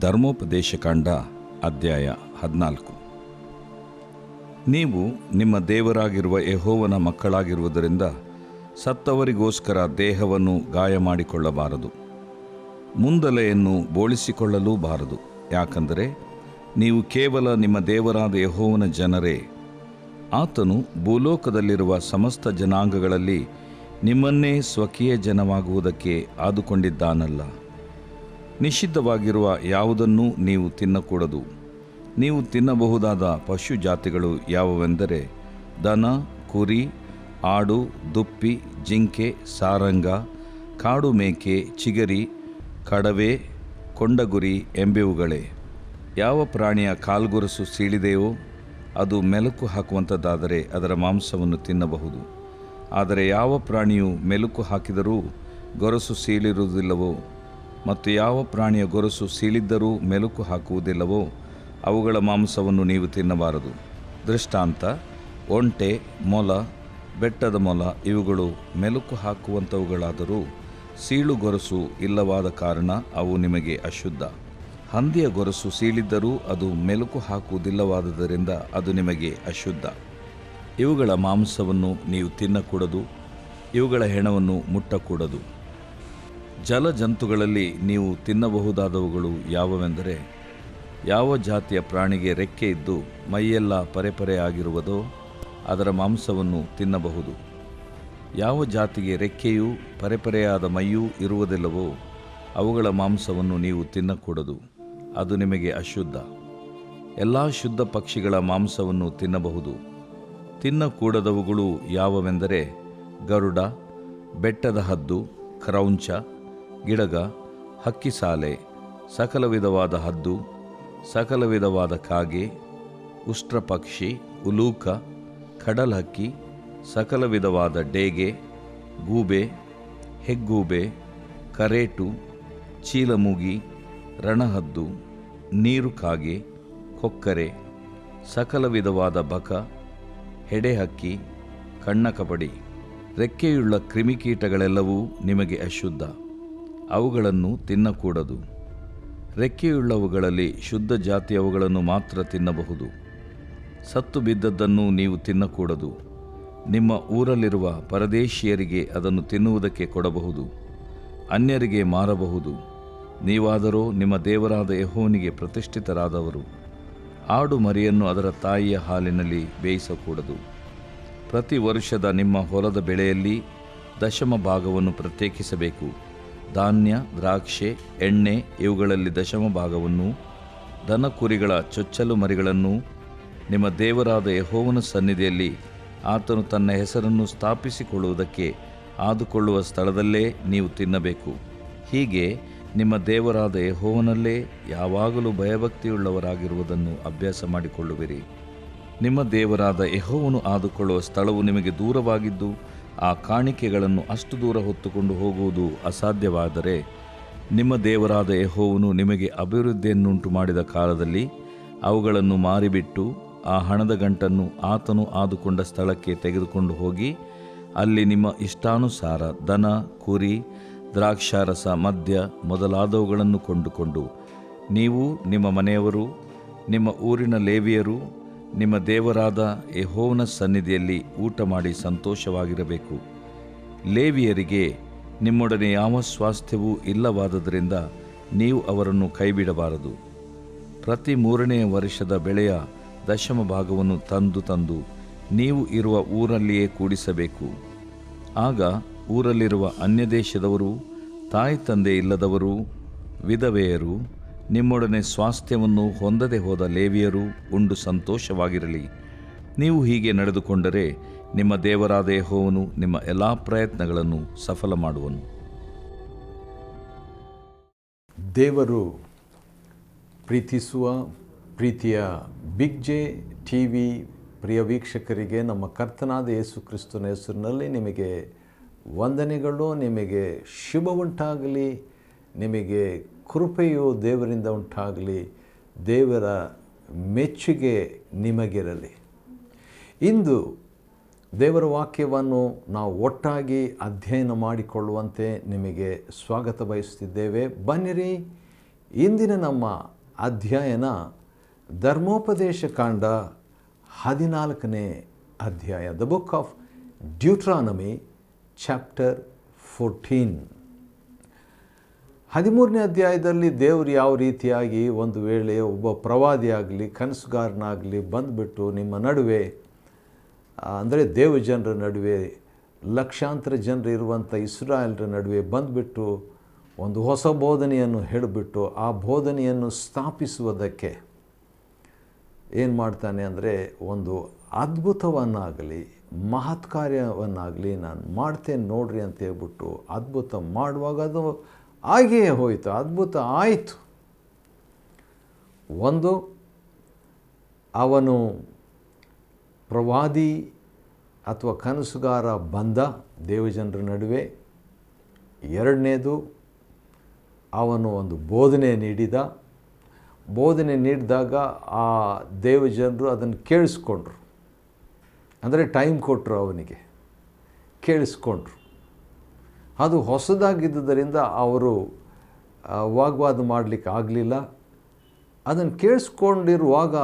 ಧರ್ಮೋಪದೇಶಕಾಂಡ ಅಧ್ಯಾಯ 14. ನೀವು ನಿಮ್ಮ ದೇವರಾಗಿರುವ ಯೆಹೋವನ ಮಕ್ಕಳಾಗಿರುವುದರಿಂದ ಸತ್ತವರಿಗೋಸ್ಕರ ದೇಹವನ್ನು ಗಾಯ ಮಾಡಿಕೊಳ್ಳಬಾರದು, ಮುಂದಲೆಯನ್ನು ಬೋಳಿಸಿಕೊಳ್ಳಲೂ ಬಾರದು. ಯಾಕಂದರೆ ನೀವು ಕೇವಲ ನಿಮ್ಮ ದೇವರಾದ ಯೆಹೋವನ ಜನರೇ. ಆತನು ಭೂಲೋಕದಲ್ಲಿರುವ ಸಮಸ್ತ ಜನಾಂಗಗಳಲ್ಲಿ ನಿಮ್ಮನ್ನೇ ಸ್ವಕೀಯ ಜನವಾಗುವುದಕ್ಕೆ ಆದುಕೊಂಡಿದ್ದಾನಲ್ಲ. ನಿಷಿದ್ಧವಾಗಿರುವ ಯಾವುದನ್ನೂ ನೀವು ತಿನ್ನಕೂಡದು. ನೀವು ತಿನ್ನಬಹುದಾದ ಪಶು ಜಾತಿಗಳು ಯಾವುವೆಂದರೆ ದನ, ಕುರಿ, ಆಡು, ದುಪ್ಪಿ, ಜಿಂಕೆ, ಸಾರಂಗ, ಕಾಡು ಮೇಕೆ, ಚಿಗರಿ, ಕಡವೆ, ಕೊಂಡಗುರಿ ಎಂಬಿವುಗಳೇ. ಯಾವ ಪ್ರಾಣಿಯ ಕಾಲ್ಗೊರಸು ಸೀಳಿದೆಯೋ ಅದು ಮೆಲುಕು ಹಾಕುವಂಥದ್ದಾದರೆ ಅದರ ಮಾಂಸವನ್ನು ತಿನ್ನಬಹುದು. ಆದರೆ ಯಾವ ಪ್ರಾಣಿಯು ಮೆಲುಕು ಹಾಕಿದರೂ ಗೊರಸು ಸೀಳಿರುವುದಿಲ್ಲವೋ ಮತ್ತು ಯಾವ ಪ್ರಾಣಿಯ ಗೊರಸು ಸೀಳಿದ್ದರೂ ಮೆಲುಕು ಹಾಕುವುದಿಲ್ಲವೋ ಅವುಗಳ ಮಾಂಸವನ್ನು ನೀವು ತಿನ್ನಬಾರದು. ದೃಷ್ಟಾಂತ: ಒಂಟೆ, ಮೊಲ, ಬೆಟ್ಟದ ಮೊಲ ಇವುಗಳು ಮೆಲುಕು ಹಾಕುವಂಥವುಗಳಾದರೂ ಸೀಳು ಗೊರಸು ಇಲ್ಲವಾದ ಕಾರಣ ಅವು ನಿಮಗೆ ಅಶುದ್ಧ. ಹಂದಿಯ ಗೊರಸು ಸೀಳಿದ್ದರೂ ಅದು ಮೆಲುಕು ಹಾಕುವುದಿಲ್ಲವಾದ್ದರಿಂದ ಅದು ನಿಮಗೆ ಅಶುದ್ಧ. ಇವುಗಳ ಮಾಂಸವನ್ನು ನೀವು ತಿನ್ನಕೂಡದು, ಇವುಗಳ ಹೆಣವನ್ನು ಮುಟ್ಟಕೂಡದು. ಜಲಜಂತುಗಳಲ್ಲಿ ನೀವು ತಿನ್ನಬಹುದಾದವುಗಳು ಯಾವುವೆಂದರೆ ಯಾವ ಜಾತಿಯ ಪ್ರಾಣಿಗೆ ರೆಕ್ಕೆ ಇದ್ದು ಮೈಯೆಲ್ಲ ಪರೆಪರೆಯಾಗಿರುವುದೋ ಅದರ ಮಾಂಸವನ್ನು ತಿನ್ನಬಹುದು. ಯಾವ ಜಾತಿಗೆ ರೆಕ್ಕೆಯೂ ಪರೆಪರೆಯಾದ ಮೈಯೂ ಇರುವುದಿಲ್ಲವೋ ಅವುಗಳ ಮಾಂಸವನ್ನು ನೀವು ತಿನ್ನಕೂಡದು, ಅದು ನಿಮಗೆ ಅಶುದ್ಧ. ಎಲ್ಲ ಶುದ್ಧ ಪಕ್ಷಿಗಳ ಮಾಂಸವನ್ನು ತಿನ್ನಬಹುದು. ತಿನ್ನಕೂಡದವುಗಳು ಯಾವುವೆಂದರೆ ಗರುಡ, ಬೆಟ್ಟದ ಹದ್ದು, ಕ್ರೌಂಚ, ಗಿಡಗ, ಹಕ್ಕಿಸಾಲೆ, ಸಕಲ ವಿಧವಾದ ಹದ್ದು, ಸಕಲ ವಿಧವಾದ ಕಾಗೆ, ಉಷ್ಟ್ರಪಕ್ಷಿ, ಉಲೂಕ, ಕಡಲ್ಹಕ್ಕಿ, ಸಕಲ ವಿಧವಾದ ಡೇಗೆ, ಗೂಬೆ, ಹೆಗ್ಗೂಬೆ, ಕರೇಟು, ಚೀಲಮೂಗಿ, ರಣಹದ್ದು, ನೀರು ಕಾಗೆ, ಕೊಕ್ಕರೆ, ಸಕಲ ವಿಧವಾದ ಬಕ, ಹೆಡೆಹಕ್ಕಿ, ಕಣ್ಣಕಪಡಿ. ರೆಕ್ಕೆಯುಳ್ಳ ಕ್ರಿಮಿಕೀಟಗಳೆಲ್ಲವೂ ನಿಮಗೆ ಅಶುದ್ಧ, ಅವುಗಳನ್ನು ತಿನ್ನಕೂಡದು. ರೆಕ್ಕೆಯುಳ್ಳವುಗಳಲ್ಲಿ ಶುದ್ಧ ಜಾತಿಯವುಗಳನ್ನು ಮಾತ್ರ ತಿನ್ನಬಹುದು. ಸತ್ತು ಬಿದ್ದದ್ದನ್ನು ನೀವು ತಿನ್ನಕೂಡದು. ನಿಮ್ಮ ಊರಲ್ಲಿರುವ ಪರದೇಶಿಯರಿಗೆ ಅದನ್ನು ತಿನ್ನುವುದಕ್ಕೆ ಕೊಡಬಹುದು, ಅನ್ಯರಿಗೆ ಮಾರಬಹುದು. ನೀವಾದರೋ ನಿಮ್ಮ ದೇವರಾದ ಯೆಹೋವನಿಗೆ ಪ್ರತಿಷ್ಠಿತರಾದವರು. ಆಡು ಮರಿಯನ್ನು ಅದರ ತಾಯಿಯ ಹಾಲಿನಲ್ಲಿ ಬೇಯಿಸಕೂಡದು. ಪ್ರತಿ ವರ್ಷದ ನಿಮ್ಮ ಹೊಲದ ಬೆಳೆಯಲ್ಲಿ ದಶಮ ಭಾಗವನ್ನು ಪ್ರತ್ಯೇಕಿಸಬೇಕು. ಧಾನ್ಯ, ದ್ರಾಕ್ಷೆ, ಎಣ್ಣೆ ಇವುಗಳಲ್ಲಿ ದಶಮ ಭಾಗವನ್ನು, ದನ ಕುರಿಗಳ ಚೊಚ್ಚಲು ಮರಿಗಳನ್ನು ನಿಮ್ಮ ದೇವರಾದ ಯೆಹೋವನ ಸನ್ನಿಧಿಯಲ್ಲಿ ಆತನು ತನ್ನ ಹೆಸರನ್ನು ಸ್ಥಾಪಿಸಿಕೊಳ್ಳುವುದಕ್ಕೆ ಆದುಕೊಳ್ಳುವ ಸ್ಥಳದಲ್ಲೇ ನೀವು ತಿನ್ನಬೇಕು. ಹೀಗೆ ನಿಮ್ಮ ದೇವರಾದ ಯೆಹೋವನಲ್ಲೇ ಯಾವಾಗಲೂ ಭಯಭಕ್ತಿಯುಳ್ಳವರಾಗಿರುವುದನ್ನು ಅಭ್ಯಾಸ ಮಾಡಿಕೊಳ್ಳುವಿರಿ. ನಿಮ್ಮ ದೇವರಾದ ಯೆಹೋವನು ಆದುಕೊಳ್ಳುವ ಸ್ಥಳವು ನಿಮಗೆ ದೂರವಾಗಿದ್ದು ಆ ಕಾಣಿಕೆಗಳನ್ನು ಅಷ್ಟು ದೂರ ಹೊತ್ತುಕೊಂಡು ಹೋಗುವುದು ಅಸಾಧ್ಯವಾದರೆ, ನಿಮ್ಮ ದೇವರಾದ ಯೆಹೋವನು ನಿಮಗೆ ಅಭಿವೃದ್ಧಿಯನ್ನುಂಟು ಮಾಡಿದ ಕಾಲದಲ್ಲಿ ಅವುಗಳನ್ನು ಮಾರಿಬಿಟ್ಟು ಆ ಹಣದ ಗಂಟನ್ನು ಆತನು ಆದುಕೊಂಡ ಸ್ಥಳಕ್ಕೆ ತೆಗೆದುಕೊಂಡು ಹೋಗಿ ಅಲ್ಲಿ ನಿಮ್ಮ ಇಷ್ಟಾನುಸಾರ ದನ, ಕುರಿ, ದ್ರಾಕ್ಷಾರಸ, ಮದ್ಯ ಮೊದಲಾದವುಗಳನ್ನು ಕೊಂಡುಕೊಂಡು ನೀವು, ನಿಮ್ಮ ಮನೆಯವರು, ನಿಮ್ಮ ಊರಿನ ಲೇವಿಯರು ನಿಮ್ಮ ದೇವರಾದ ಯೆಹೋವನ ಸನ್ನಿಧಿಯಲ್ಲಿ ಊಟ ಮಾಡಿ ಸಂತೋಷವಾಗಿರಬೇಕು. ಲೇವಿಯರಿಗೆ ನಿಮ್ಮೊಡನೆ ಯಾವ ಸ್ವಾಸ್ಥ್ಯವೂ ಇಲ್ಲವಾದ್ದರಿಂದ ನೀವು ಅವರನ್ನು ಕೈಬಿಡಬಾರದು. ಪ್ರತಿ 3ನೇ ವರ್ಷದ ಬೆಳೆಯ ದಶಮ ಭಾಗವನ್ನು ತಂದು ನೀವು ಇರುವ ಊರಲ್ಲಿಯೇ ಕೂಡಿಸಬೇಕು. ಆಗ ಊರಲ್ಲಿರುವ ಅನ್ಯದೇಶದವರು, ತಾಯಿ ತಂದೆ ಇಲ್ಲದವರು, ವಿಧವೆಯರು, ನಿಮ್ಮೊಡನೆ ಸ್ವಾಸ್ಥ್ಯವನ್ನು ಹೊಂದದೆ ಹೋದ ಲೇವಿಯರು ಉಂಡು ಸಂತೋಷವಾಗಿರಲಿ. ನೀವು ಹೀಗೆ ನಡೆದುಕೊಂಡರೆ ನಿಮ್ಮ ದೇವರಾದ ಯೆಹೋವನು ನಿಮ್ಮ ಎಲ್ಲ ಪ್ರಯತ್ನಗಳನ್ನು ಸಫಲ ಮಾಡುವನು. ದೇವರು ಪ್ರೀತಿಸುವ ಪ್ರೀತಿಯ ಬಿಗ್ ಜೆ ಟಿವಿ ಪ್ರಿಯ ವೀಕ್ಷಕರಿಗೆ ನಮ್ಮ ಕರ್ತನಾದ ಯೇಸು ಕ್ರಿಸ್ತನ ಹೆಸರಿನಲ್ಲಿ ನಿಮಗೆ ವಂದನೆಗಳು. ನಿಮಗೆ ಶುಭವುಂಟಾಗಲಿ, ನಿಮಗೆ ಕೃಪೆಯು ದೇವರಿಂದ ಉಂಟಾಗಲಿ, ದೇವರ ಮೆಚ್ಚುಗೆ ನಿಮಗಿರಲಿ. ಇಂದು ದೇವರ ವಾಕ್ಯವನ್ನು ನಾವು ಒಟ್ಟಾಗಿ ಅಧ್ಯಯನ ಮಾಡಿಕೊಳ್ಳುವಂತೆ ನಿಮಗೆ ಸ್ವಾಗತ ಬಯಸುತ್ತಿದ್ದೇವೆ. ಬನ್ನಿರಿ, ಇಂದಿನ ನಮ್ಮ ಅಧ್ಯಯನ ಧರ್ಮೋಪದೇಶ ಕಾಂಡ 14ನೇ ಅಧ್ಯಾಯ, the book of Deuteronomy chapter 14. 13ನೇ ಅಧ್ಯಾಯದಲ್ಲಿ ದೇವರು ಯಾವ ರೀತಿಯಾಗಿ ಒಂದು ವೇಳೆ ಒಬ್ಬ ಪ್ರವಾದಿಯಾಗಲಿ ಕನಸುಗಾರನಾಗಲಿ ಬಂದುಬಿಟ್ಟು ನಿಮ್ಮ ನಡುವೆ, ಅಂದರೆ ದೇವಜನರ ನಡುವೆ, ಲಕ್ಷಾಂತರ ಜನರು ಇರುವಂಥ ಇಸ್ರಾಯೇಲರ ನಡುವೆ ಬಂದುಬಿಟ್ಟು ಒಂದು ಹೊಸ ಬೋಧನೆಯನ್ನು ಹೇಳಿಬಿಟ್ಟು ಆ ಬೋಧನೆಯನ್ನು ಸ್ಥಾಪಿಸುವುದಕ್ಕೆ ಏನು ಮಾಡ್ತಾನೆ ಅಂದರೆ ಒಂದು ಅದ್ಭುತವನ್ನಾಗಲಿ ಮಹತ್ ಕಾರ್ಯವನ್ನಾಗಲಿ ನಾನು ಮಾಡ್ತೇನೆ ನೋಡ್ರಿ ಅಂತ ಹೇಳ್ಬಿಟ್ಟು ಅದ್ಭುತ ಮಾಡುವಾಗ ಅದು ಹಾಗೆಯೇ ಹೋಯಿತು, ಅದ್ಭುತ ಆಯಿತು. ಒಂದು, ಅವನು ಪ್ರವಾದಿ ಅಥವಾ ಕನಸುಗಾರ ಬಂದ ದೇವಜನರ ನಡುವೆ. ಎರಡನೇದು, ಅವನು ಒಂದು ಬೋಧನೆ ನೀಡಿದ. ಬೋಧನೆ ನೀಡಿದಾಗ ಆ ದೇವಜನರು ಅದನ್ನು ಕೇಳಿಸ್ಕೊಂಡ್ರು, ಅಂದರೆ ಟೈಮ್ ಕೊಟ್ಟರು, ಅವನಿಗೆ ಕೇಳಿಸ್ಕೊಂಡ್ರು. ಅದು ಹೊಸದಾಗಿದ್ದುದರಿಂದ ಅವರು ವಾಗ್ವಾದ ಮಾಡಲಿಕ್ಕೆ ಆಗಲಿಲ್ಲ. ಅದನ್ನು ಕೇಳಿಸ್ಕೊಂಡಿರುವಾಗ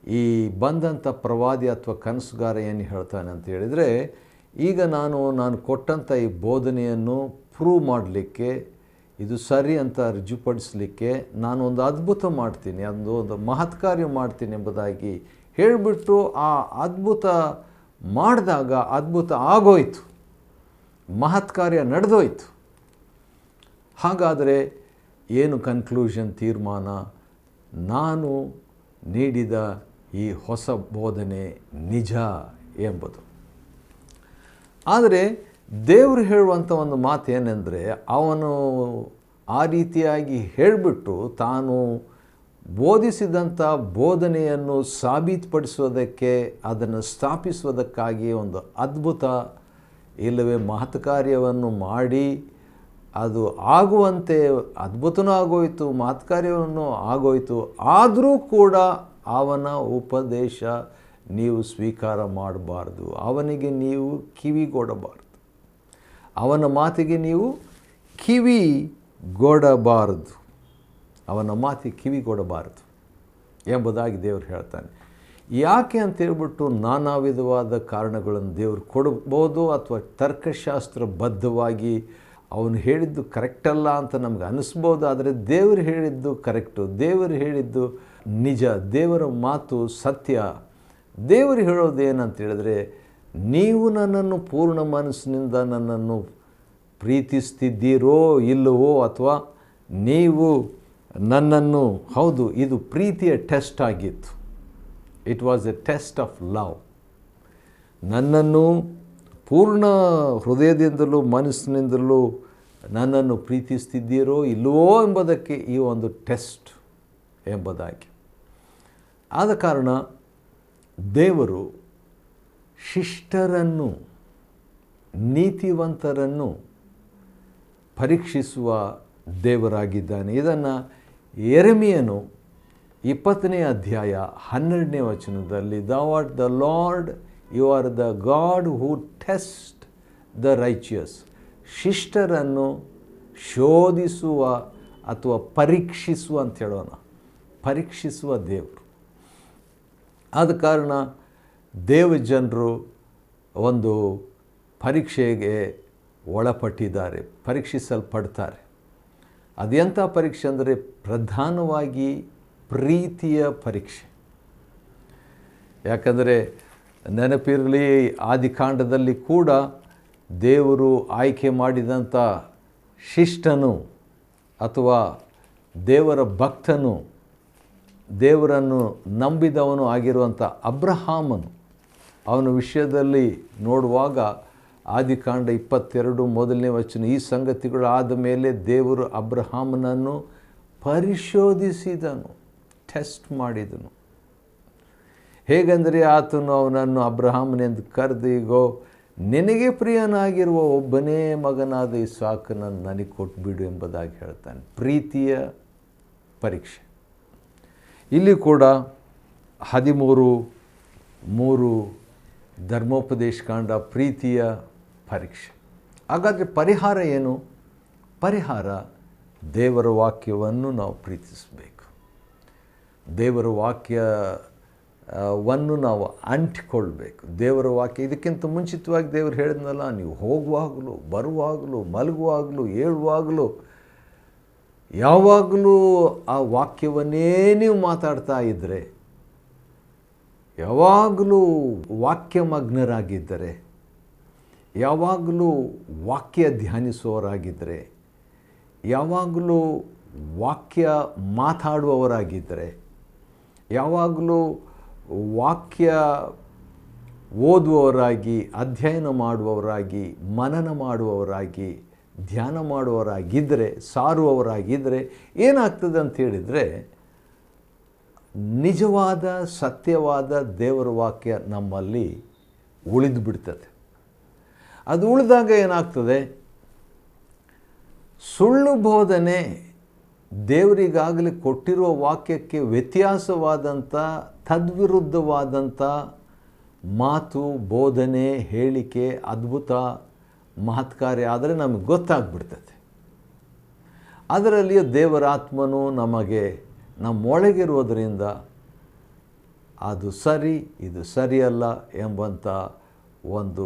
ಈ ಬಂದಂಥ ಪ್ರವಾದಿ ಅಥವಾ ಕನಸುಗಾರ ಏನು ಹೇಳ್ತಾನೆ ಅಂತ ಹೇಳಿದರೆ, ಈಗ ನಾನು ಕೊಟ್ಟಂಥ ಈ ಬೋಧನೆಯನ್ನು ಪ್ರೂವ್ ಮಾಡಲಿಕ್ಕೆ, ಇದು ಸರಿ ಅಂತ ರುಜುಪಡಿಸಲಿಕ್ಕೆ ನಾನು ಒಂದು ಅದ್ಭುತ ಮಾಡ್ತೀನಿ, ಒಂದು ಮಹತ್ ಕಾರ್ಯ ಮಾಡ್ತೀನಿ ಎಂಬುದಾಗಿ ಹೇಳಿಬಿಟ್ಟು ಆ ಅದ್ಭುತ ಮಾಡಿದಾಗ ಅದ್ಭುತ ಆಗೋಯ್ತು, ಮಹತ್ ಕಾರ್ಯ ನಡೆದೋಯ್ತು. ಹಾಗಾದರೆ ಏನು ಕನ್ಕ್ಲೂಷನ್, ತೀರ್ಮಾನ? ನಾನು ನೀಡಿದ ಈ ಹೊಸ ಬೋಧನೆ ನಿಜ ಎಂಬುದು. ಆದರೆ ದೇವರು ಹೇಳುವಂಥ ಒಂದು ಮಾತು ಏನೆಂದರೆ, ಅವನು ಆ ರೀತಿಯಾಗಿ ಹೇಳಿಬಿಟ್ಟು ತಾನು ಬೋಧಿಸಿದಂಥ ಬೋಧನೆಯನ್ನು ಸಾಬೀತುಪಡಿಸೋದಕ್ಕೆ, ಅದನ್ನು ಸ್ಥಾಪಿಸುವುದಕ್ಕಾಗಿ ಒಂದು ಅದ್ಭುತ ಇಲ್ಲವೇ ಮಹತ್ ಕಾರ್ಯವನ್ನು ಮಾಡಿ ಅದು ಆಗುವಂತೆ, ಅದ್ಭುತನೂ ಆಗೋಯಿತು, ಮಹತ್ ಕಾರ್ಯವನ್ನು ಆಗೋಯಿತು. ಆದರೂ ಕೂಡ ಅವನ ಉಪದೇಶ ನೀವು ಸ್ವೀಕಾರ ಮಾಡಬಾರ್ದು, ಅವನಿಗೆ ನೀವು ಕಿವಿಗೊಡಬಾರ್ದು, ಅವನ ಮಾತಿಗೆ ನೀವು ಕಿವಿಗೊಡಬಾರದು, ಅವನ ಮಾತಿಗೆ ಕಿವಿಗೊಡಬಾರದು ಎಂಬುದಾಗಿ ದೇವರು ಹೇಳ್ತಾನೆ. ಯಾಕೆ ಅಂತೇಳ್ಬಿಟ್ಟು ನಾನಾ ವಿಧವಾದ ಕಾರಣಗಳನ್ನು ದೇವರು ಕೊಡ್ಬೋದು, ಅಥವಾ ತರ್ಕಶಾಸ್ತ್ರಬದ್ಧವಾಗಿ ಅವನು ಹೇಳಿದ್ದು ಕರೆಕ್ಟಲ್ಲ ಅಂತ ನಮ್ಗೆ ಅನ್ನಿಸ್ಬೋದು. ಆದರೆ ದೇವರು ಹೇಳಿದ್ದು ಕರೆಕ್ಟು, ದೇವರು ಹೇಳಿದ್ದು ನಿಜ, ದೇವರ ಮಾತು ಸತ್ಯ. ದೇವರು ಹೇಳೋದು ಏನಂತ ಹೇಳಿದ್ರೆ, ನೀವು ನನ್ನನ್ನು ಪೂರ್ಣ ಮನಸ್ಸಿನಿಂದ ನನ್ನನ್ನು ಪ್ರೀತಿಸ್ತಿದ್ದೀರೋ ಇಲ್ಲವೋ, ಅಥವಾ ನೀವು ನನ್ನನ್ನು, ಹೌದು, ಇದು ಪ್ರೀತಿಯ ಟೆಸ್ಟ್ ಆಗಿತ್ತು. It was A test of love. ನನ್ನನ್ನು ಪೂರ್ಣ ಹೃದಯದಿಂದಲೂ ಮನಸ್ಸಿನಿಂದಲೂ ನನ್ನನ್ನು ಪ್ರೀತಿಸ್ತಿದ್ದೀರೋ ಇಲ್ಲವೋ ಎಂಬುದಕ್ಕೆ ಈ ಒಂದು ಟೆಸ್ಟ್ ಎಂಬುದಾಗಿ. ಆದ ಕಾರಣ ದೇವರು ಶಿಷ್ಟರನ್ನು, ನೀತಿವಂತರನ್ನು ಪರೀಕ್ಷಿಸುವ ದೇವರಾಗಿದ್ದಾನೆ. ಇದನ್ನು ಯೆರೆಮೀಯನು 20ನೇ ಅಧ್ಯಾಯ 12ನೇ ವಚನದಲ್ಲಿ, "Thou art the Lord, you are the God who test the righteous." ಶಿಷ್ಟರನ್ನು ಶೋಧಿಸುವ ಅಥವಾ ಪರೀಕ್ಷಿಸುವ ಅಂತ ಹೇಳೋಣ, ಪರೀಕ್ಷಿಸುವ ದೇವರು. ಆದ ಕಾರಣ ದೇವಜನರು ಒಂದು ಪರೀಕ್ಷೆಗೆ ಒಳಪಟ್ಟಿದ್ದಾರೆ, ಪರೀಕ್ಷಿಸಲ್ಪಡ್ತಾರೆ. ಅದೆಂಥ ಪರೀಕ್ಷೆ ಅಂದರೆ ಪ್ರಧಾನವಾಗಿ ಪ್ರೀತಿಯ ಪರೀಕ್ಷೆ. ಯಾಕಂದರೆ ನೆನಪಿರಲಿ, ಆದಿಕಾಂಡದಲ್ಲಿ ಕೂಡ ದೇವರು ಆಯ್ಕೆ ಮಾಡಿದಂಥ ಶಿಷ್ಟನು ಅಥವಾ ದೇವರ ಭಕ್ತನು, ದೇವರನ್ನು ನಂಬಿದವನು ಆಗಿರುವಂಥ ಅಬ್ರಹಾಮನು, ಅವನ ವಿಷಯದಲ್ಲಿ ನೋಡುವಾಗ ಆದಿಕಾಂಡ 22 ಮೊದಲನೇ ವಚನ, ಈ ಸಂಗತಿಗಳು ಆದ ಮೇಲೆ ದೇವರು ಅಬ್ರಹಾಮನನ್ನು ಪರಿಶೋಧಿಸಿದನು, ಟೆಸ್ಟ್ ಮಾಡಿದನು. ಹೇಗೆಂದರೆ ಆತನು ಅವನನ್ನು ಅಬ್ರಹಾಮನೆಂದು ಕರೆದು, ಈಗೋ ನಿನಗೆ ಪ್ರಿಯನಾಗಿರುವ ಒಬ್ಬನೇ ಮಗನಾದ ಇಸಾಕನನ್ನು ನನಗೆ ಕೊಟ್ಬಿಡು ಎಂಬುದಾಗಿ ಹೇಳ್ತಾನೆ. ಪ್ರೀತಿಯ ಪರೀಕ್ಷೆ. ಇಲ್ಲಿ ಕೂಡ 13:3 ಧರ್ಮೋಪದೇಶ ಕಾಂಡ, ಪ್ರೀತಿಯ ಪರೀಕ್ಷೆ. ಹಾಗಾದರೆ ಪರಿಹಾರ ಏನು? ಪರಿಹಾರ ದೇವರ ವಾಕ್ಯವನ್ನು ನಾವು ಪ್ರೀತಿಸಬೇಕು. ದೇವರ ವಾಕ್ಯವನ್ನು ನಾವು ಅಂಟಿಕೊಳ್ಬೇಕು. ದೇವರ ವಾಕ್ಯ ಇದಕ್ಕಿಂತ ಮುಂಚಿತವಾಗಿ ದೇವರು ಹೇಳಿದ್ನಲ್ಲ, ನೀವು ಹೋಗುವಾಗಲೂ ಬರುವಾಗಲೂ ಮಲಗುವಾಗಲೂ ಏಳುವಾಗಲೂ ಯಾವಾಗಲೂ ಆ ವಾಕ್ಯವನ್ನೇ ನೀವು ಮಾತಾಡ್ತಾ ಇದ್ದರೆ, ಯಾವಾಗಲೂ ವಾಕ್ಯಮಗ್ನರಾಗಿದ್ದರೆ, ಯಾವಾಗಲೂ ವಾಕ್ಯ ಧ್ಯಾನಿಸುವವರಾಗಿದ್ದರೆ, ಯಾವಾಗಲೂ ವಾಕ್ಯ ಮಾತಾಡುವವರಾಗಿದ್ದರೆ, ಯಾವಾಗಲೂ ವಾಕ್ಯ ಓದುವವರಾಗಿ, ಅಧ್ಯಯನ ಮಾಡುವವರಾಗಿ, ಮನನ ಮಾಡುವವರಾಗಿ, ಧ್ಯಾನ ಮಾಡುವವರಾಗಿದ್ದರೆ, ಸಾರುವವರಾಗಿದ್ದರೆ ಏನಾಗ್ತದೆ ಅಂತ ಹೇಳಿದರೆ, ನಿಜವಾದ ಸತ್ಯವಾದ ದೇವರ ವಾಕ್ಯ ನಮ್ಮಲ್ಲಿ ಉಳಿದು ಬಿಡ್ತದೆ. ಅದು ಉಳಿದಾಗ ಏನಾಗ್ತದೆ, ಸುಳ್ಳು ಬೋಧನೆ ದೇವರಿಗಾಗಲೇ ಕೊಟ್ಟಿರುವ ವಾಕ್ಯಕ್ಕೆ ವ್ಯತ್ಯಾಸವಾದಂಥ ತದ್ವಿರುದ್ಧವಾದಂಥ ಮಾತು, ಬೋಧನೆ, ಹೇಳಿಕೆ, ಅದ್ಭುತ, ಮಹತ್ಕಾರ್ಯ ಆದರೆ ನಮಗೆ ಗೊತ್ತಾಗ್ಬಿಡ್ತದೆ. ಅದರಲ್ಲಿಯೂ ದೇವರ ಆತ್ಮನು ನಮಗೆ ನಮ್ಮೊಳಗಿರುವುದರಿಂದ ಅದು ಸರಿ, ಇದು ಸರಿಯಲ್ಲ ಎಂಬಂಥ ಒಂದು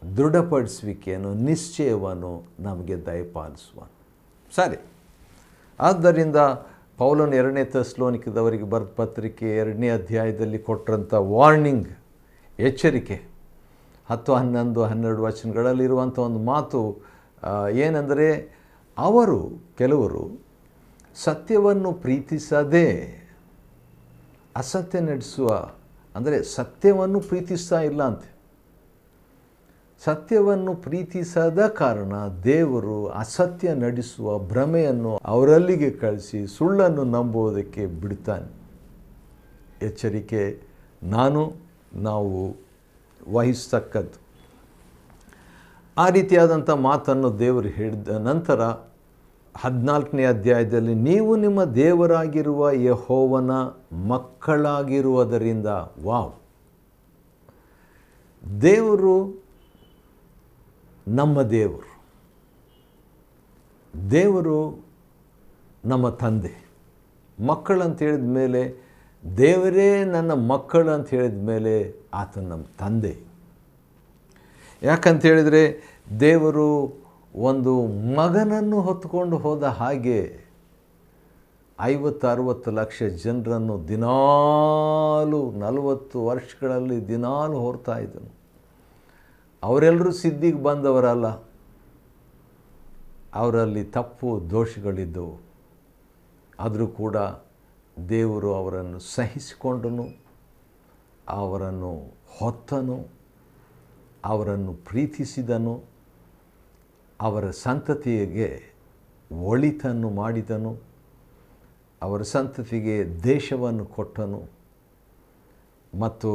ದೃಢಪಡಿಸುವಿಕೆಯನ್ನು, ನಿಶ್ಚಯವನ್ನು ನಮಗೆ ದಯಪಾಲಿಸುವನು. ಸರಿ, ಆದ್ದರಿಂದ ಪೌಲನು 2ನೇ ಥೆಸಲೋನಿಕದವರಿಗೆ ಬರೆದ ಪತ್ರಿಕೆ 2ನೇ ಅಧ್ಯಾಯದಲ್ಲಿ ಕೊಟ್ಟಂಥ ವಾರ್ನಿಂಗ್, ಎಚ್ಚರಿಕೆ 10, 11, 12 ವಚನಗಳಲ್ಲಿರುವಂಥ ಒಂದು ಮಾತು ಏನೆಂದರೆ, ಕೆಲವರು ಸತ್ಯವನ್ನು ಪ್ರೀತಿಸದೆ ಅಸತ್ಯ ನಡೆಸುವ, ಅಂದರೆ ಸತ್ಯವನ್ನು ಪ್ರೀತಿಸ್ತಾ ಇಲ್ಲ ಅಂತೆ. ಸತ್ಯವನ್ನು ಪ್ರೀತಿಸದ ಕಾರಣ ದೇವರು ಅಸತ್ಯ ನಡೆಸುವ ಭ್ರಮೆಯನ್ನು ಅವರಲ್ಲಿಗೆ ಕಳಿಸಿ ಸುಳ್ಳನ್ನು ನಂಬುವುದಕ್ಕೆ ಬಿಡ್ತಾನೆ. ಎಚ್ಚರಿಕೆ ನಾವು ವಹಿಸ್ತಕ್ಕದ್ದು. ಆ ರೀತಿಯಾದಂಥ ಮಾತನ್ನು ದೇವರು ಹೇಳಿದ ನಂತರ 14ನೇ ಅಧ್ಯಾಯದಲ್ಲಿ, ನೀವು ನಿಮ್ಮ ದೇವರಾಗಿರುವ ಯೆಹೋವನ ಮಕ್ಕಳಾಗಿರುವುದರಿಂದ, ದೇವರು ನಮ್ಮ ದೇವರು ನಮ್ಮ ತಂದೆ. ಮಕ್ಕಳಂತ ಹೇಳಿದ ಮೇಲೆ, ದೇವರೇ ನನ್ನ ಮಕ್ಕಳು ಅಂತ ಹೇಳಿದ ಮೇಲೆ ಆತ ನಮ್ಮ ತಂದೆ. ಯಾಕಂತ ಹೇಳಿದರೆ, ದೇವರು ಒಂದು ಮಗನನ್ನು ಹೊತ್ತುಕೊಂಡು ಹೋದ ಹಾಗೆ 50-60 ಲಕ್ಷ ಜನರನ್ನು ದಿನಾಲು 40 ವರ್ಷಗಳಲ್ಲಿ ದಿನಾಲು ಹೊರ್ತಾ ಇದ್ದನು. ಅವರೆಲ್ಲರೂ ಸಿದ್ಧಿಗೆ ಬಂದವರಲ್ಲ, ಅವರಲ್ಲಿ ತಪ್ಪು ದೋಷಗಳಿದ್ದವು. ಆದರೂ ಕೂಡ ದೇವರು ಅವರನ್ನು ಸಹಿಸಿಕೊಂಡನು, ಅವರನ್ನು ಹೊತ್ತನು, ಅವರನ್ನು ಪ್ರೀತಿಸಿದನು, ಅವರ ಸಂತತಿಗೆ ಒಳಿತನ್ನು ಮಾಡಿದನು, ಅವರ ಸಂತತಿಗೆ ದೇಶವನ್ನು ಕೊಟ್ಟನು. ಮತ್ತು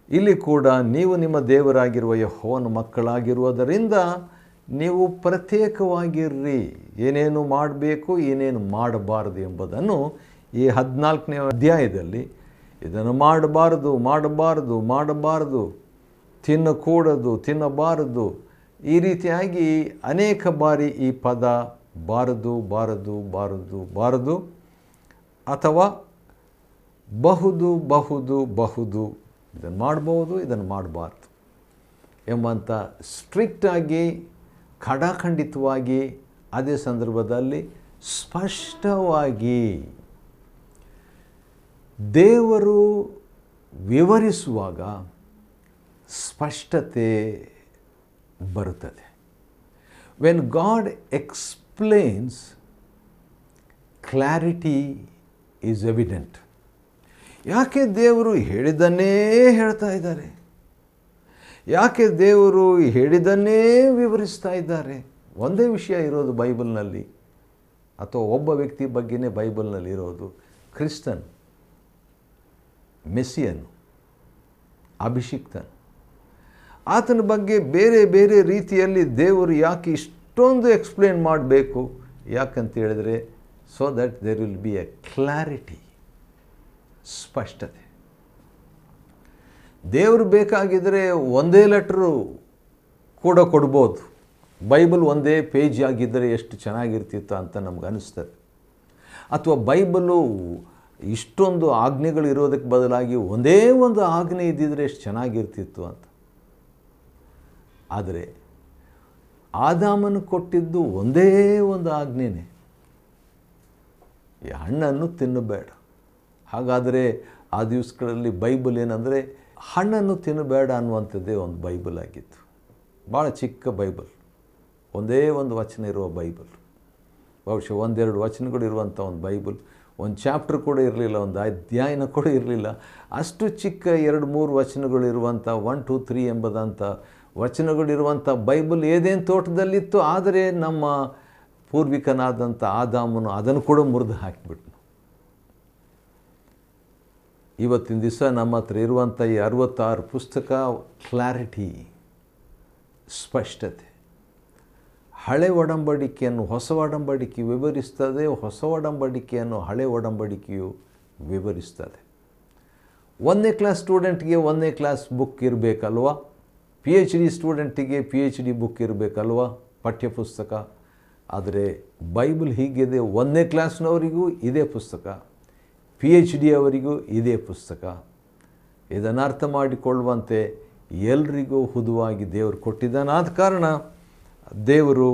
ಇಲ್ಲಿ ಕೂಡ, ನೀವು ನಿಮ್ಮ ದೇವರಾಗಿರುವ ಯೆಹೋವನ ಮಕ್ಕಳಾಗಿರುವುದರಿಂದ ನೀವು ಪ್ರತ್ಯೇಕವಾಗಿರ್ರಿ, ಏನೇನು ಮಾಡಬೇಕು, ಏನೇನು ಮಾಡಬಾರದು ಎಂಬುದನ್ನು ಈ 14ನೇ ಅಧ್ಯಾಯದಲ್ಲಿ, ಇದನ್ನು ಮಾಡಬಾರದು, ತಿನ್ನಕೂಡದು, ತಿನ್ನಬಾರದು, ಈ ರೀತಿಯಾಗಿ ಅನೇಕ ಬಾರಿ ಈ ಪದ ಬಾರದು ಅಥವಾ ಬಹುದು, ಇದನ್ನು ಮಾಡ್ಬೋದು, ಇದನ್ನು ಮಾಡಬಾರ್ದು ಎಂಬಂಥ ಸ್ಟ್ರಿಕ್ಟಾಗಿ, ಖಡಾಖಂಡಿತವಾಗಿ, ಅದೇ ಸಂದರ್ಭದಲ್ಲಿ ಸ್ಪಷ್ಟವಾಗಿ ದೇವರು ವಿವರಿಸುವಾಗ ಸ್ಪಷ್ಟತೆ ಬರುತ್ತದೆ. When god explains, clarity is evident. ಯಾಕೆ ದೇವರು ಹೇಳಿದ್ದನ್ನೇ ಹೇಳ್ತಾ ಇದ್ದಾರೆ? ಯಾಕೆ ದೇವರು ಹೇಳಿದ್ದನ್ನೇ ವಿವರಿಸ್ತಾ ಇದ್ದಾರೆ? ಒಂದೇ ವಿಷಯ ಇರೋದು ಬೈಬಲ್ನಲ್ಲಿ, ಅಥವಾ ಒಬ್ಬ ವ್ಯಕ್ತಿ ಬಗ್ಗೆನೇ ಬೈಬಲ್ನಲ್ಲಿ ಇರೋದು, ಕ್ರಿಸ್ತನ್, ಮೆಸ್ಸಿಯನು, ಅಭಿಷಿಕ್ತನು. ಆತನ ಬಗ್ಗೆ ಬೇರೆ ಬೇರೆ ರೀತಿಯಲ್ಲಿ ದೇವರು ಯಾಕೆ ಇಷ್ಟೊಂದು ಎಕ್ಸ್ಪ್ಲೇನ್ ಮಾಡಬೇಕು? ಯಾಕಂತ ಹೇಳಿದರೆ, so that there will be a clarity, ಸ್ಪಷ್ಟತೆ. ದೇವರು ಬೇಕಾಗಿದ್ದರೆ ಒಂದೇ ಲೆಟ್ರು ಕೂಡ ಕೊಡ್ಬೋದು, ಬೈಬಲ್ ಒಂದೇ ಪೇಜ್ ಆಗಿದ್ದರೆ ಎಷ್ಟು ಚೆನ್ನಾಗಿರ್ತಿತ್ತು ಅಂತ ನಮ್ಗೆ ಅನಿಸ್ತದೆ. ಅಥವಾ ಬೈಬಲು ಇಷ್ಟೊಂದು ಆಜ್ಞೆಗಳಿರೋದಕ್ಕೆ ಬದಲಾಗಿ ಒಂದೇ ಒಂದು ಆಜ್ಞೆ ಇದ್ದಿದ್ರೆ ಎಷ್ಟು ಚೆನ್ನಾಗಿರ್ತಿತ್ತು ಅಂತ. ಆದರೆ ಆದಾಮನು ಕೊಟ್ಟಿದ್ದು ಒಂದೇ ಒಂದು ಆಜ್ಞೆನೇ, ಈ ಹಣ್ಣನ್ನು ತಿನ್ನಬೇಡ. ಹಾಗಾದರೆ ಆ ದಿವಸಗಳಲ್ಲಿ ಬೈಬಲ್ ಏನಂದರೆ ಹಣ್ಣನ್ನು ತಿನ್ನಬೇಡ ಅನ್ನುವಂಥದ್ದೇ ಒಂದು ಬೈಬಲ್ ಆಗಿತ್ತು. ಭಾಳ ಚಿಕ್ಕ ಬೈಬಲ್, ಒಂದೇ ಒಂದು ವಚನ ಇರುವ ಬೈಬಲ್, ಬಹುಶಃ ಒಂದೆರಡು ವಚನಗಳಿರುವಂಥ ಒಂದು ಬೈಬಲ್. ಒಂದು ಚಾಪ್ಟರ್ ಕೂಡ ಇರಲಿಲ್ಲ, ಒಂದು ಅಧ್ಯಾಯನ ಕೂಡ ಇರಲಿಲ್ಲ. ಅಷ್ಟು ಚಿಕ್ಕ 2-3 ವಚನಗಳಿರುವಂಥ 1, 2, 3 ಎಂಬುದಂಥ ವಚನಗಳಿರುವಂಥ ಬೈಬಲ್ ಏದೇನು ತೋಟದಲ್ಲಿತ್ತು. ಆದರೆ ನಮ್ಮ ಪೂರ್ವಿಕನಾದಂಥ ಆದಾಮನು ಅದನ್ನು ಕೂಡ ಮುರಿದು ಹಾಕಿಬಿಟ್ನು. ಇವತ್ತಿನ ದಿವಸ ನಮ್ಮ ಹತ್ರ ಇರುವಂಥ ಈ 66 ಪುಸ್ತಕ ಕ್ಲಾರಿಟಿ, ಸ್ಪಷ್ಟತೆ, ಹಳೆ ಒಡಂಬಡಿಕೆಯನ್ನು ಹೊಸ ಒಡಂಬಡಿಕೆ ವಿವರಿಸ್ತದೆ, ಹೊಸ ಒಡಂಬಡಿಕೆಯನ್ನು ಹಳೆ ಒಡಂಬಡಿಕೆಯು ವಿವರಿಸ್ತದೆ. 1ನೇ ಕ್ಲಾಸ್ ಸ್ಟೂಡೆಂಟ್ಗೆ 1ನೇ ಕ್ಲಾಸ್ ಬುಕ್ ಇರಬೇಕಲ್ವ, PhD ಸ್ಟೂಡೆಂಟಿಗೆ PhD ಬುಕ್ ಇರಬೇಕಲ್ವ, ಪಠ್ಯಪುಸ್ತಕ. ಆದರೆ ಬೈಬಲ್ ಹೀಗಿದೆ, 1ನೇ ಕ್ಲಾಸ್ನವರಿಗೂ ಇದೇ ಪುಸ್ತಕ, PhD ಅವರಿಗೂ ಇದೇ ಪುಸ್ತಕ. ಇದನ್ನು ಅರ್ಥ ಮಾಡಿಕೊಳ್ಳುವಂತೆ ಎಲ್ರಿಗೂ ಹುದುವಾಗಿ ದೇವರು ಕೊಟ್ಟಿದ್ದಾನೆ. ಆದ ಕಾರಣ ದೇವರು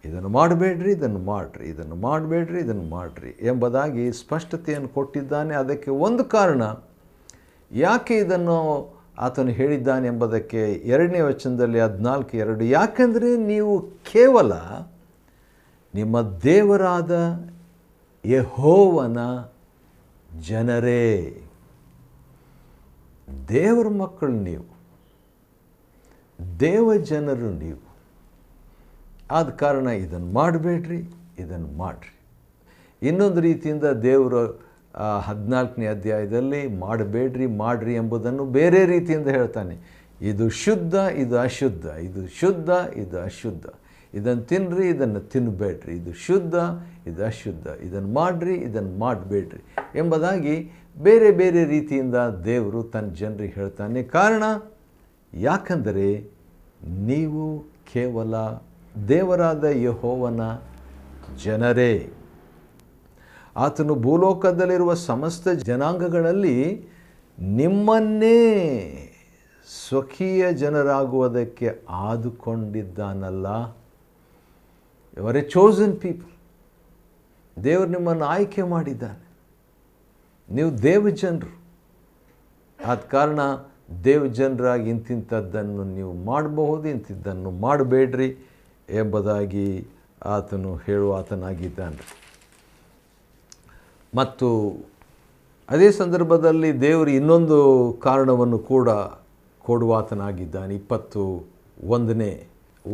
ಇದನ್ನು ಮಾಡಬೇಡ್ರಿ, ಇದನ್ನು ಮಾಡಿರಿ, ಇದನ್ನು ಮಾಡಬೇಡ್ರಿ, ಇದನ್ನು ಮಾಡಿರಿ ಎಂಬುದಾಗಿ ಸ್ಪಷ್ಟತೆಯನ್ನು ಕೊಟ್ಟಿದ್ದಾನೆ. ಅದಕ್ಕೆ ಒಂದು ಕಾರಣ, ಯಾಕೆ ಇದನ್ನು ಆತನು ಹೇಳಿದ್ದಾನೆ ಎಂಬುದಕ್ಕೆ 2ನೇ ವಚನದಲ್ಲಿ 14:2, ಯಾಕೆಂದರೆ ನೀವು ಕೇವಲ ನಿಮ್ಮ ದೇವರಾದ ಯೆಹೋವನ ಜನರೇ. ದೇವರ ಮಕ್ಕಳು ನೀವು, ದೇವ ಜನರು ನೀವು. ಆದ ಕಾರಣ ಇದನ್ನು ಮಾಡಬೇಡ್ರಿ, ಇದನ್ನು ಮಾಡಿರಿ. ಇನ್ನೊಂದು ರೀತಿಯಿಂದ ದೇವರು 14ನೇ ಅಧ್ಯಾಯದಲ್ಲಿ ಮಾಡಬೇಡ್ರಿ, ಮಾಡಿರಿ ಎಂಬುದನ್ನು ಬೇರೆ ರೀತಿಯಿಂದ ಹೇಳ್ತಾನೆ. ಇದು ಶುದ್ಧ, ಇದು ಅಶುದ್ಧ, ಇದು ಶುದ್ಧ, ಇದು ಅಶುದ್ಧ, ಇದನ್ನು ತಿನ್ನಿರಿ, ಇದನ್ನು ತಿನ್ನಬೇಡ್ರಿ, ಇದು ಶುದ್ಧ, ಇದು ಅಶುದ್ಧ, ಇದನ್ನು ಮಾಡಿರಿ, ಇದನ್ನು ಮಾಡಬೇಡ್ರಿ ಎಂಬುದಾಗಿ ಬೇರೆ ಬೇರೆ ರೀತಿಯಿಂದ ದೇವರು ತನ್ನ ಜನರಿಗೆ ಹೇಳ್ತಾನೆ. ಕಾರಣ, ಯಾಕಂದರೆ ನೀವು ಕೇವಲ ದೇವರಾದ ಯೆಹೋವನ ಜನರೇ. ಆತನು ಭೂಲೋಕದಲ್ಲಿರುವ ಸಮಸ್ತ ಜನಾಂಗಗಳಲ್ಲಿ ನಿಮ್ಮನ್ನೇ ಸ್ವಕೀಯ ಜನರಾಗುವುದಕ್ಕೆ ಆದುಕೊಂಡಿದ್ದಾನಲ್ಲ. You are a chosen people. ದೇವರು ನಿಮ್ಮನ್ನು ಆಯ್ಕೆ ಮಾಡಿದ್ದಾನೆ. ನೀವು ದೇವಜನರು. ಆದ ಕಾರಣ ದೇವಜನರಾಗಿ ಇಂತಿಂಥದ್ದನ್ನು ನೀವು ಮಾಡಬಹುದು, ಇಂಥದ್ದನ್ನು ಮಾಡಬೇಡ್ರಿ ಎಂಬುದಾಗಿ ಆತನು ಹೇಳುವಾತನಾಗಿದ್ದಾನೆ. ಮತ್ತು ಅದೇ ಸಂದರ್ಭದಲ್ಲಿ ದೇವರು ಇನ್ನೊಂದು ಕಾರಣವನ್ನು ಕೂಡ ಕೊಡುವಾತನಾಗಿದ್ದಾನೆ. 21ನೇ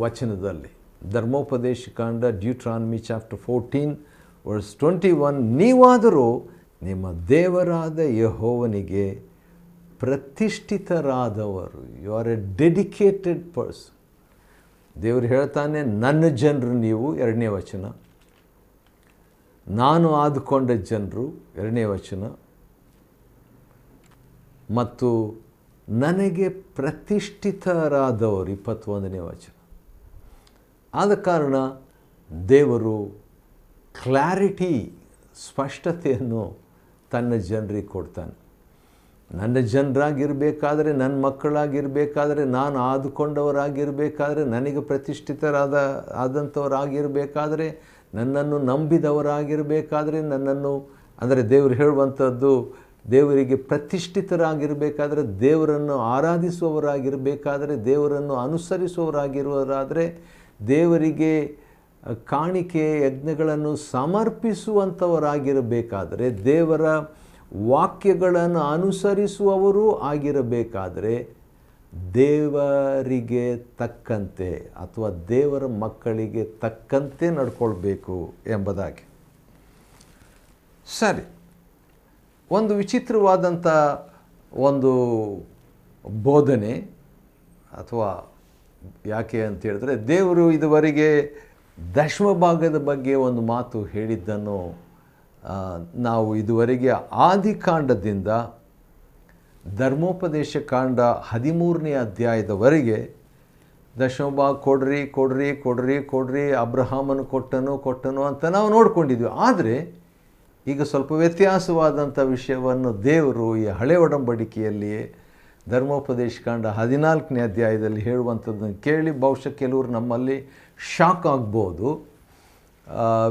ವಚನದಲ್ಲಿ, ಧರ್ಮೋಪದೇಶ ಕಾಂಡ, ಡ್ಯೂಟ್ರಾನಮಿ ಚಾಪ್ಟರ್ 14:21, ನೀವಾದರೂ ನಿಮ್ಮ ದೇವರಾದ ಯೆಹೋವನಿಗೆ ಪ್ರತಿಷ್ಠಿತರಾದವರು. You are a dedicated person. ದೇವರು ಹೇಳ್ತಾನೆ, ನನ್ನ ಜನರು ನೀವು, 2ನೇ ವಚನ. ನಾನು ಆದುಕೊಂಡ ಜನರು, 2ನೇ ವಚನ. ಮತ್ತು ನನಗೆ ಪ್ರತಿಷ್ಠಿತರಾದವರು, 21ನೇ ವಚನ. ಆದ ಕಾರಣ ದೇವರು ಕ್ಲಾರಿಟಿ, ಸ್ಪಷ್ಟತೆಯನ್ನು ತನ್ನ ಜನರಿಗೆ ಕೊಡ್ತಾನೆ. ನನ್ನ ಜನರಾಗಿರಬೇಕಾದ್ರೆ, ನನ್ನ ಮಕ್ಕಳಾಗಿರಬೇಕಾದ್ರೆ, ನಾನು ಆದುಕೊಂಡವರಾಗಿರಬೇಕಾದ್ರೆ, ನನಗೆ ಆದಂಥವರಾಗಿರಬೇಕಾದ್ರೆ, ನನ್ನನ್ನು ನಂಬಿದವರಾಗಿರಬೇಕಾದ್ರೆ, ನನ್ನನ್ನು ಅಂದರೆ ದೇವರು ಹೇಳುವಂಥದ್ದು, ದೇವರಿಗೆ ಪ್ರತಿಷ್ಠಿತರಾಗಿರಬೇಕಾದ್ರೆ, ದೇವರನ್ನು ಆರಾಧಿಸುವವರಾಗಿರಬೇಕಾದ್ರೆ, ದೇವರನ್ನು ಅನುಸರಿಸುವವರಾಗಿರುವವರಾದರೆ, ದೇವರಿಗೆ ಕಾಣಿಕೆ ಯಜ್ಞಗಳನ್ನು ಸಮರ್ಪಿಸುವಂಥವರಾಗಿರಬೇಕಾದರೆ, ದೇವರ ವಾಕ್ಯಗಳನ್ನು ಅನುಸರಿಸುವವರೂ ಆಗಿರಬೇಕಾದರೆ, ದೇವರಿಗೆ ತಕ್ಕಂತೆ ಅಥವಾ ದೇವರ ಮಕ್ಕಳಿಗೆ ತಕ್ಕಂತೆ ನಡ್ಕೊಳ್ಬೇಕು ಎಂಬುದಾಗಿ. ಸರಿ, ಒಂದು ವಿಚಿತ್ರವಾದಂಥ ಒಂದು ಬೋಧನೆ, ಅಥವಾ ಯಾಕೆ ಅಂತ ಹೇಳಿದ್ರೆ, ದೇವರು ಇದುವರೆಗೆ ದಶಮ ಭಾಗದ ಬಗ್ಗೆ ಒಂದು ಮಾತು ಹೇಳಿದ್ದನ್ನು ನಾವು ಇದುವರೆಗೆ ಆದಿಕಾಂಡದಿಂದ ಧರ್ಮೋಪದೇಶ ಕಾಂಡ 13ನೇ ಅಧ್ಯಾಯದವರೆಗೆ ದಶಮ ಭಾಗ ಕೊಡ್ರಿ ಕೊಡ್ರಿ ಕೊಡ್ರಿ ಕೊಡ್ರಿ, ಅಬ್ರಹಾಮನು ಕೊಟ್ಟನು ಅಂತ ನಾವು ನೋಡ್ಕೊಂಡಿದ್ವಿ. ಆದರೆ ಈಗ ಸ್ವಲ್ಪ ವ್ಯತ್ಯಾಸವಾದಂಥ ವಿಷಯವನ್ನು ದೇವರು ಈ ಹಳೆ ಒಡಂಬಡಿಕೆಯಲ್ಲಿಯೇ ಧರ್ಮೋಪದೇಶ ಕಾಂಡ 14ನೇ ಅಧ್ಯಾಯದಲ್ಲಿ ಹೇಳುವಂಥದ್ದನ್ನು ಕೇಳಿ ಬಹುಶಃ ಕೆಲವರು ನಮ್ಮಲ್ಲಿ ಶಾಕ್ ಆಗ್ಬೋದು,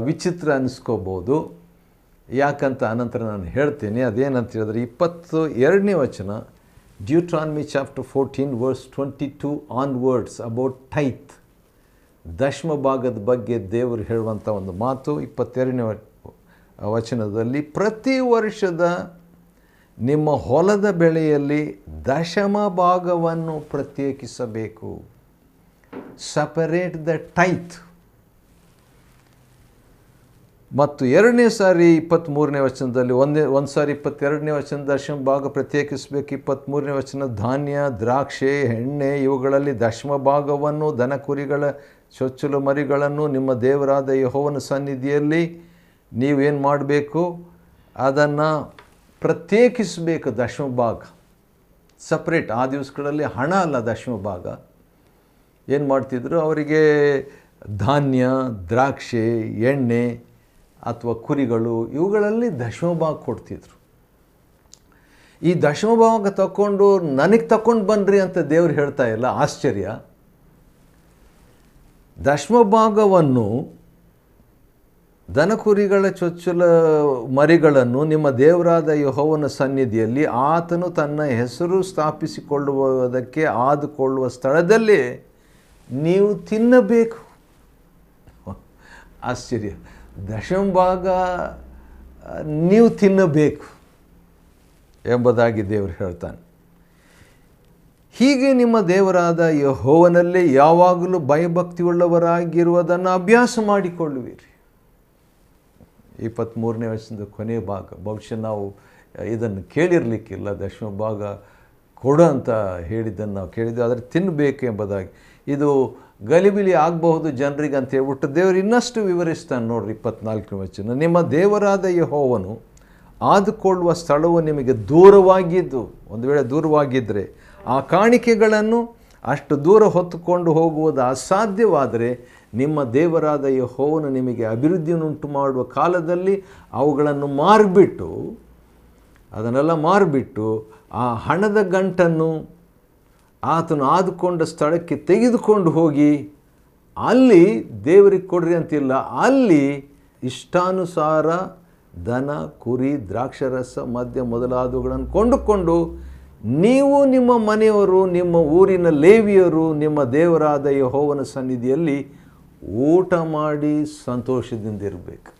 ವಿಚಿತ್ರ ಅನ್ನಿಸ್ಕೋಬೋದು. ಯಾಕಂತ ಅನಂತರ ನಾನು ಹೇಳ್ತೀನಿ. ಅದೇನಂತ ಹೇಳಿದ್ರೆ 22ನೇ ವಚನ, Deuteronomy chapter 14 verse 22 onwards about tithe, ದಶಮ ಭಾಗದ ಬಗ್ಗೆ ದೇವರು ಹೇಳುವಂಥ ಒಂದು ಮಾತು 22ನೇ ವಚನದಲ್ಲಿ, ಪ್ರತಿ ವರ್ಷದ ನಿಮ್ಮ ಹೊಲದ ಬೆಳೆಯಲ್ಲಿ ದಶಮ ಭಾಗವನ್ನು ಪ್ರತ್ಯೇಕಿಸಬೇಕು. Separate the ಟೈತ್. ಮತ್ತು 2ನೇ ಸಾರಿ 23ನೇ ವಚನದಲ್ಲಿ ಒಂದು ಸಾರಿ 22ನೇ ವಚನ ದಶಮ ಭಾಗ ಪ್ರತ್ಯೇಕಿಸಬೇಕು. 23ನೇ ವಚನ, ಧಾನ್ಯ, ದ್ರಾಕ್ಷೆ, ಎಣ್ಣೆ ಇವುಗಳಲ್ಲಿ ದಶಮ ಭಾಗವನ್ನು, ದನ ಕುರಿಗಳ ಚೊಚ್ಚಲು ಮರಿಗಳನ್ನು ನಿಮ್ಮ ದೇವರಾದ ಯೆಹೋವನ ಸನ್ನಿಧಿಯಲ್ಲಿ ನೀವೇನು ಮಾಡಬೇಕು, ಅದನ್ನು ಪ್ರತ್ಯೇಕಿಸಬೇಕು. ದಶಮ ಭಾಗ ಸಪ್ರೇಟ್. ಆ ದಿವಸಗಳಲ್ಲಿ ಹಣ ಅಲ್ಲ ದಶಮ ಭಾಗ. ಏನು ಮಾಡ್ತಿದ್ರು, ಅವರಿಗೆ ಧಾನ್ಯ, ದ್ರಾಕ್ಷೆ, ಎಣ್ಣೆ ಅಥವಾ ಕುರಿಗಳು ಇವುಗಳಲ್ಲಿ ದಶಮ ಭಾಗ ಕೊಡ್ತಿದ್ರು. ಈ ದಶಮ ಭಾಗ ತಗೊಂಡು ನನಗೆ ತಗೊಂಡು ಬನ್ನಿರಿ ಅಂತ ದೇವ್ರು ಹೇಳ್ತಾ ಇಲ್ಲ. ಆಶ್ಚರ್ಯ. ದಶಮ ಭಾಗವನ್ನು, ದನಕುರಿಗಳ ಚೊಚ್ಚಲ ಮರಿಗಳನ್ನು ನಿಮ್ಮ ದೇವರಾದ ಯೆಹೋವನ ಸನ್ನಿಧಿಯಲ್ಲಿ ಆತನು ತನ್ನ ಹೆಸರು ಸ್ಥಾಪಿಸಿಕೊಳ್ಳುವುದಕ್ಕೆ ಆದುಕೊಳ್ಳುವ ಸ್ಥಳದಲ್ಲಿ ನೀವು ತಿನ್ನಬೇಕು. ಆಶ್ಚರ್ಯ. ದಶಮ ಭಾಗ ನೀವು ತಿನ್ನಬೇಕು ಎಂಬುದಾಗಿ ದೇವರು ಹೇಳ್ತಾನೆ. ಹೀಗೆ ನಿಮ್ಮ ದೇವರಾದ ಯೆಹೋವನಲ್ಲಿ ಯಾವಾಗಲೂ ಭಯಭಕ್ತಿಯುಳ್ಳವರಾಗಿರುವುದನ್ನು ಅಭ್ಯಾಸ ಮಾಡಿಕೊಳ್ಳುವಿರಿ. 23ನೇ ವಚನದ ಕೊನೆಯ ಭಾಗ. ಬಹುಶಃ ನಾವು ಇದನ್ನು ಕೇಳಿರಲಿಕ್ಕಿಲ್ಲ. ದಶಮ ಭಾಗ ಕೊಡು ಅಂತ ಹೇಳಿದ್ದನ್ನು ನಾವು ಕೇಳಿದ್ವಿ, ಆದರೆ ತಿನ್ನಬೇಕು ಎಂಬುದಾಗಿ. ಇದು ಗಲಿಬಿಲಿ ಆಗಬಹುದು ಜನರಿಗೆ ಅಂತ ಹೇಳ್ಬಿಟ್ಟು ದೇವರು ಇನ್ನಷ್ಟು ವಿವರಿಸ್ತಾನೆ. ನೋಡ್ರಿ 24ನೇ ವಚನ, ನಿಮ್ಮ ದೇವರಾದ ಯೆಹೋವನು ಆದುಕೊಳ್ಳುವ ಸ್ಥಳವು ನಿಮಗೆ ದೂರವಾಗಿದ್ದು, ಒಂದು ವೇಳೆ ದೂರವಾಗಿದ್ದರೆ ಆ ಕಾಣಿಕೆಗಳನ್ನು ಅಷ್ಟು ದೂರ ಹೊತ್ತುಕೊಂಡು ಹೋಗುವುದು ಅಸಾಧ್ಯವಾದರೆ ನಿಮ್ಮ ದೇವರಾದ ಯೆಹೋವನು ನಿಮಗೆ ಅಭಿವೃದ್ಧಿಯನ್ನುಂಟು ಮಾಡುವ ಕಾಲದಲ್ಲಿ ಅವುಗಳನ್ನು ಅದನ್ನೆಲ್ಲ ಮಾರಿಬಿಟ್ಟು ಆ ಹಣದ ಗಂಟನ್ನು ಆತನು ಆದುಕೊಂಡ ಸ್ಥಳಕ್ಕೆ ತೆಗೆದುಕೊಂಡು ಹೋಗಿ ಅಲ್ಲಿ ದೇವರಿಗೆ ಕೊಡ್ರಿ ಅಂತಿಲ್ಲ, ಅಲ್ಲಿ ಇಷ್ಟಾನುಸಾರ ದನ, ಕುರಿ, ದ್ರಾಕ್ಷರಸ, ಮದ್ಯ ಮೊದಲಾದವುಗಳನ್ನು ಕೊಂಡುಕೊಂಡು ನೀವು, ನಿಮ್ಮ ಮನೆಯವರು, ನಿಮ್ಮ ಊರಿನ ಲೇವಿಯರು ನಿಮ್ಮ ದೇವರಾದ ಯೆಹೋವನ ಸನ್ನಿಧಿಯಲ್ಲಿ ಊಟ ಮಾಡಿ ಸಂತೋಷದಿಂದ ಇರಬೇಕು.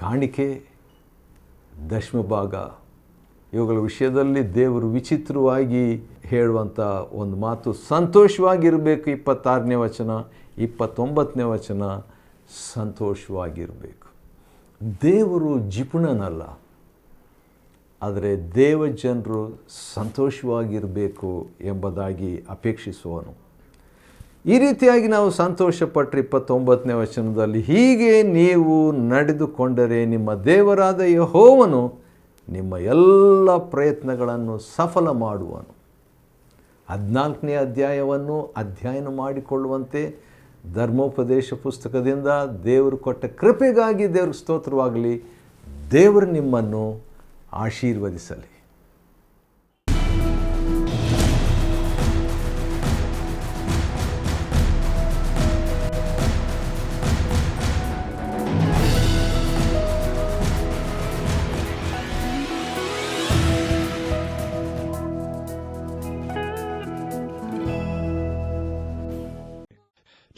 ಕಾಣಿಕೆ, ದಶಮ ಭಾಗ ಇವುಗಳ ವಿಷಯದಲ್ಲಿ ದೇವರು ವಿಚಿತ್ರವಾಗಿ ಹೇಳುವಂಥ ಒಂದು ಮಾತು, ಸಂತೋಷವಾಗಿರಬೇಕು. 26ನೇ ವಚನ, 29ನೇ ವಚನ, ಸಂತೋಷವಾಗಿರಬೇಕು. ದೇವರು ಜಿಪುಣನಲ್ಲ, ಆದರೆ ದೇವಜನರು ಸಂತೋಷವಾಗಿರಬೇಕು ಎಂಬುದಾಗಿ ಅಪೇಕ್ಷಿಸುವನು. ಈ ರೀತಿಯಾಗಿ ನಾವು ಸಂತೋಷಪಟ್ಟರೆ 29ನೇ ವಚನದಲ್ಲಿ, ಹೀಗೆ ನೀವು ನಡೆದುಕೊಂಡರೆ ನಿಮ್ಮ ದೇವರಾದ ಯೆಹೋವನು ನಿಮ್ಮ ಎಲ್ಲ ಪ್ರಯತ್ನಗಳನ್ನು ಸಫಲ ಮಾಡುವನು. 14ನೇ ಅಧ್ಯಾಯವನ್ನು ಅಧ್ಯಯನ ಮಾಡಿಕೊಳ್ಳುವಂತೆ ಧರ್ಮೋಪದೇಶ ಪುಸ್ತಕದಿಂದ ದೇವರು ಕೊಟ್ಟ ಕೃಪೆಗಾಗಿ ದೇವ್ರಿಗೆ ಸ್ತೋತ್ರವಾಗಲಿ. ದೇವರು ನಿಮ್ಮನ್ನು ಆಶೀರ್ವದಿಸಲಿ.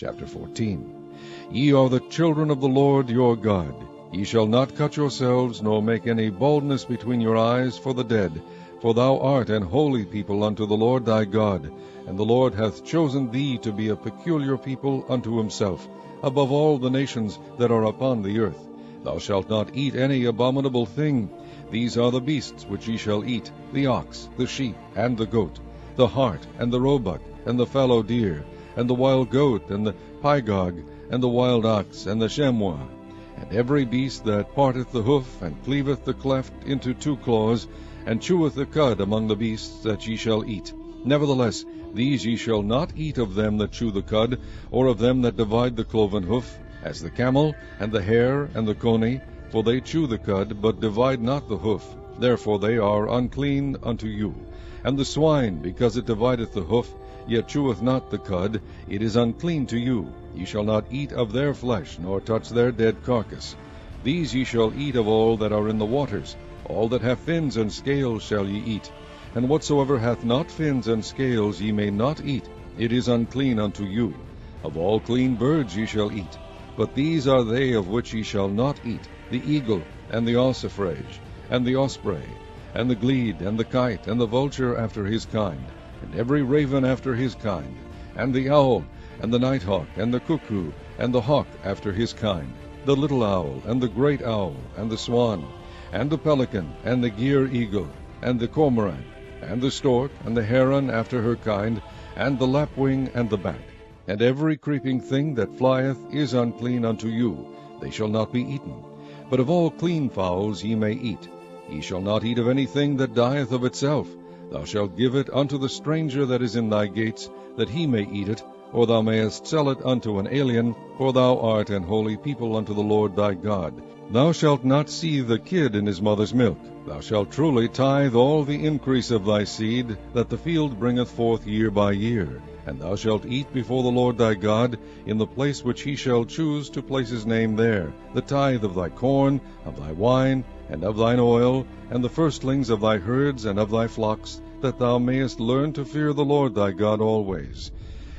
Chapter 14. Ye are the children of the Lord your God. Ye shall not cut yourselves, nor make any baldness between your eyes for the dead. For thou art an holy people unto the Lord thy God, and the Lord hath chosen thee to be a peculiar people unto himself, above all the nations that are upon the earth. Thou shalt not eat any abominable thing. These are the beasts which ye shall eat, the ox, the sheep, and the goat, the hart, and the roebuck, and the fallow deer, and the wild goat, and the pygog, and the wild ox, and the chamois, and every beast that parteth the hoof, and cleaveth the cleft into two claws, and cheweth the cud among the beasts that ye shall eat. Nevertheless, these ye shall not eat of them that chew the cud, or of them that divide the cloven hoof, as the camel, and the hare, and the coney, for they chew the cud, but divide not the hoof, therefore they are unclean unto you. And the swine, because it divideth the hoof, yet cheweth not the cud, it is unclean to you. Ye shall not eat of their flesh, nor touch their dead carcass. These ye shall eat of all that are in the waters. All that have fins and scales shall ye eat. And whatsoever hath not fins and scales ye may not eat, it is unclean unto you. Of all clean birds ye shall eat. But these are they of which ye shall not eat, the eagle, and the ossifrage, and the osprey, and the glede, and the kite, and the vulture after his kind, and every raven after his kind, and the owl, and the nighthawk, and the cuckoo, and the hawk after his kind, the little owl, and the great owl, and the swan, and the pelican, and the gier eagle, and the cormorant, and the stork, and the heron after her kind, and the lapwing, and the bat. And every creeping thing that flieth is unclean unto you, they shall not be eaten. But of all clean fowls ye may eat. Ye shall not eat of anything that dieth of itself. Thou shalt give it unto the stranger that is in thy gates, that he may eat it, or thou mayest sell it unto an alien, for thou art an holy people unto the Lord thy God. Thou shalt not seethe the kid in his mother's milk. Thou shalt truly tithe all the increase of thy seed, that the field bringeth forth year by year. And thou shalt eat before the Lord thy God, in the place which he shall choose to place his name there, the tithe of thy corn, of thy wine, and of thine oil, and the firstlings of thy herds and of thy flocks, that thou mayest learn to fear the Lord thy God always.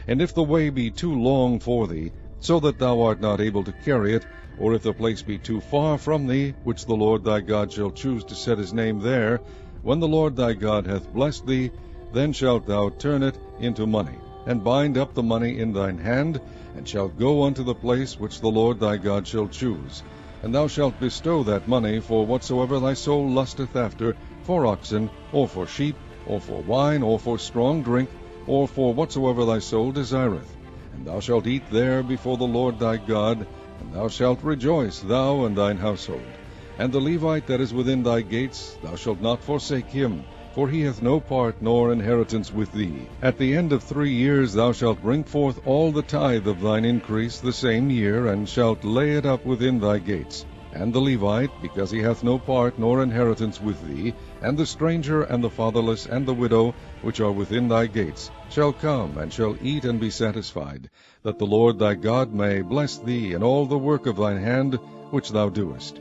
And if the way be too long for thee, so that thou art not able to carry it, or if the place be too far from thee, which the Lord thy God shall choose to set his name there, when the Lord thy God hath blessed thee, then shalt thou turn it into money, and bind up the money in thine hand, and shalt go unto the place which the Lord thy God shall choose. And thou shalt bestow that money for whatsoever thy soul lusteth after, for oxen, or for sheep, or for wine, or for strong drink, or for whatsoever thy soul desireth. And thou shalt eat there before the Lord thy God, and thou shalt rejoice, thou and thine household. And the Levite that is within thy gates, thou shalt not forsake him, for he hath no part nor inheritance with thee. At the end of 3 years thou shalt bring forth all the tithe of thine increase the same year, and shalt lay it up within thy gates. And the Levite, because he hath no part nor inheritance with thee, and the stranger, and the fatherless, and the widow, which are within thy gates, shall come, and shall eat and be satisfied, that the Lord thy God may bless thee in all the work of thine hand which thou doest.